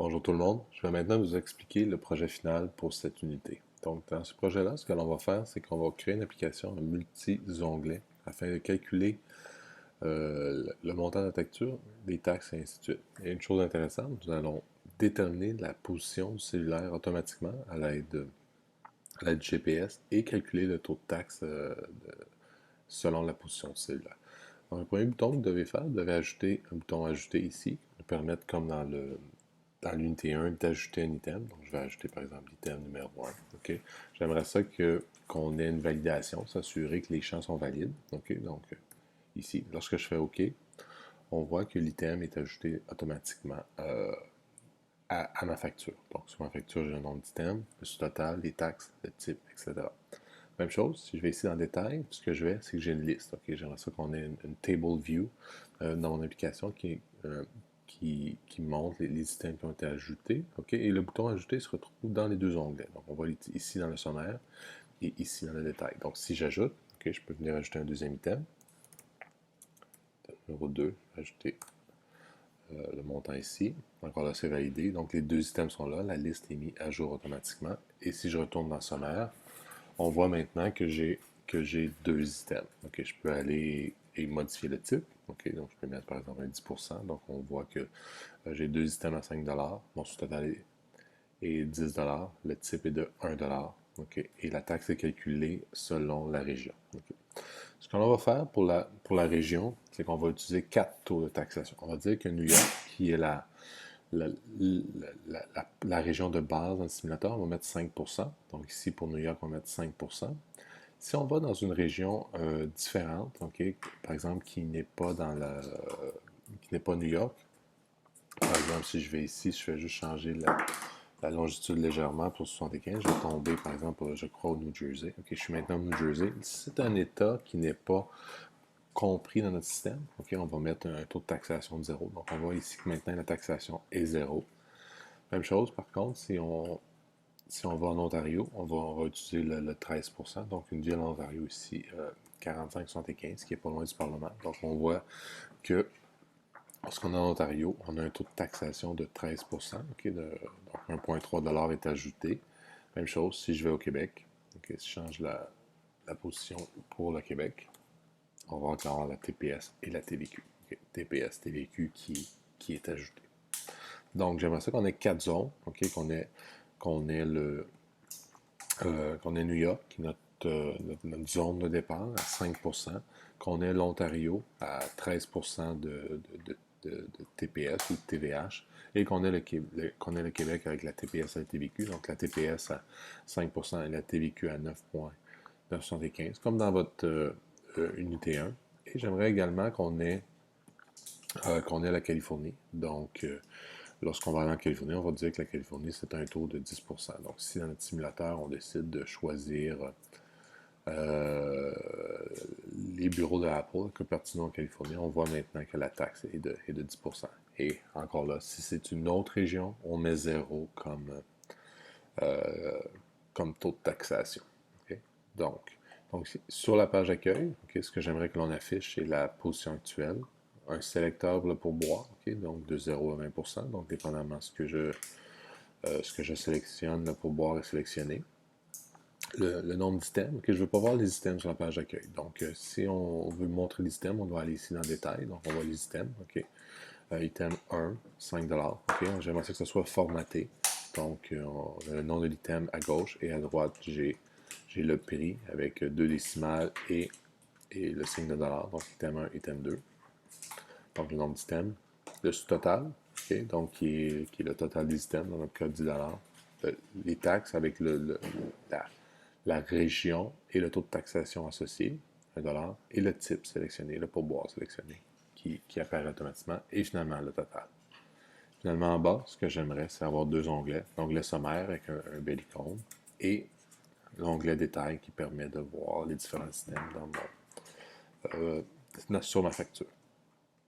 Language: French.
Bonjour tout le monde, je vais maintenant vous expliquer le projet final pour cette unité. Donc dans ce projet-là, ce que l'on va faire, c'est qu'on va créer une application multi-onglets afin de calculer le montant de la facture, les taxes et ainsi de suite. Et une chose intéressante, nous allons déterminer la position du cellulaire automatiquement à l'aide du GPS et calculer le taux de taxe selon la position du cellulaire. Donc le premier bouton que vous devez faire, vous devez ajouter un bouton ajouter ici, qui nous permettre comme dans l'unité 1 d'ajouter un item. Donc, je vais ajouter par exemple l'item numéro 1. OK? J'aimerais ça qu'on ait une validation, s'assurer que les champs sont valides. OK? Donc, ici, lorsque je fais OK, on voit que l'item est ajouté automatiquement à ma facture. Donc, sur ma facture, j'ai un nombre d'items, le sous-total, les taxes, le type, etc. Même chose, si je vais ici dans détail, ce que je vais, c'est que j'ai une liste. OK? J'aimerais ça qu'on ait une table view dans mon application qui montre les items qui ont été ajoutés. OK? Et le bouton ajouter se retrouve dans les deux onglets. Donc, on voit ici dans le sommaire et ici dans le détail. Donc, si j'ajoute, OK, je peux venir ajouter un deuxième item. Numéro 2, ajouter le montant ici. Encore là, c'est validé. Donc, les deux items sont là. La liste est mise à jour automatiquement. Et si je retourne dans le sommaire, on voit maintenant que j'ai deux items. OK, je peux aller et modifier le type. OK, donc je peux mettre par exemple un 10%. Donc, on voit que j'ai deux items à 5 mon sous-total est 10 le type est de 1 OK, et la taxe est calculée selon la région. OK. Ce qu'on va faire pour la région, c'est qu'on va utiliser quatre taux de taxation. On va dire que New York, qui est la, la région de base dans le simulateur, on va mettre 5%. Donc ici, pour New York, on va mettre 5%. Si on va dans une région différente, OK, par exemple, qui n'est pas New York, par exemple, si je vais ici, je fais juste changer la longitude légèrement pour 75, je vais tomber, par exemple, je crois, au New Jersey. OK, je suis maintenant au New Jersey. C'est un État qui n'est pas compris dans notre système. OK, on va mettre un taux de taxation de 0. Donc, on voit ici que maintenant, la taxation est 0. Même chose, par contre, si on va en Ontario, on va utiliser le 13%. Donc, une ville en Ontario ici, 45-75, qui est pas loin du Parlement. Donc, on voit que lorsqu'on est en Ontario, on a un taux de taxation de 13%. Donc, 1,3 est ajouté. Même chose si je vais au Québec. Si je change la position pour le Québec, on va avoir la TPS et la TVQ. TPS, TVQ qui est ajouté. Donc, j'aimerais ça qu'on ait quatre zones. Qu'on ait New York, qui est notre zone de départ, à 5%, qu'on ait l'Ontario à 13% de TPS ou de TVH, et qu'on ait le Québec avec la TPS et la TVQ, donc la TPS à 5% et la TVQ à 9,975, comme dans votre unité 1. Et j'aimerais également qu'on ait la Californie. Donc, lorsqu'on va aller en Californie, on va dire que la Californie, c'est un taux de 10%. Donc, si dans notre simulateur, on décide de choisir euh, les bureaux de Apple, Cupertino en Californie, on voit maintenant que la taxe est de 10%. Et encore là, si c'est une autre région, on met 0 comme taux de taxation. Okay? Donc, sur la page d'accueil, ce que j'aimerais que l'on affiche, c'est la position actuelle, un sélecteur pour le pourboire, donc de 0 à 20%, donc dépendamment ce que je sélectionne, le pourboire est sélectionné. Le nombre d'items, je ne veux pas voir les items sur la page d'accueil. Donc, si on veut montrer les items, on doit aller ici dans le détail. Donc, on voit les items. Item 1, 5 J'aimerais que ce soit formaté. Donc, le nom de l'item à gauche et à droite, j'ai le prix avec deux décimales et le signe de dollar. Donc, item 1, item 2. Donc, le nombre d'items. Le sous-total, donc qui est le total des items, dans notre cas 10 les taxes avec la région et le taux de taxation associé, 1 et le type sélectionné, le pourboire sélectionné, qui apparaît automatiquement, et finalement le total. Finalement, en bas, ce que j'aimerais, c'est avoir deux onglets. L'onglet sommaire avec un bel icône et l'onglet détail qui permet de voir les différents items sur ma facture.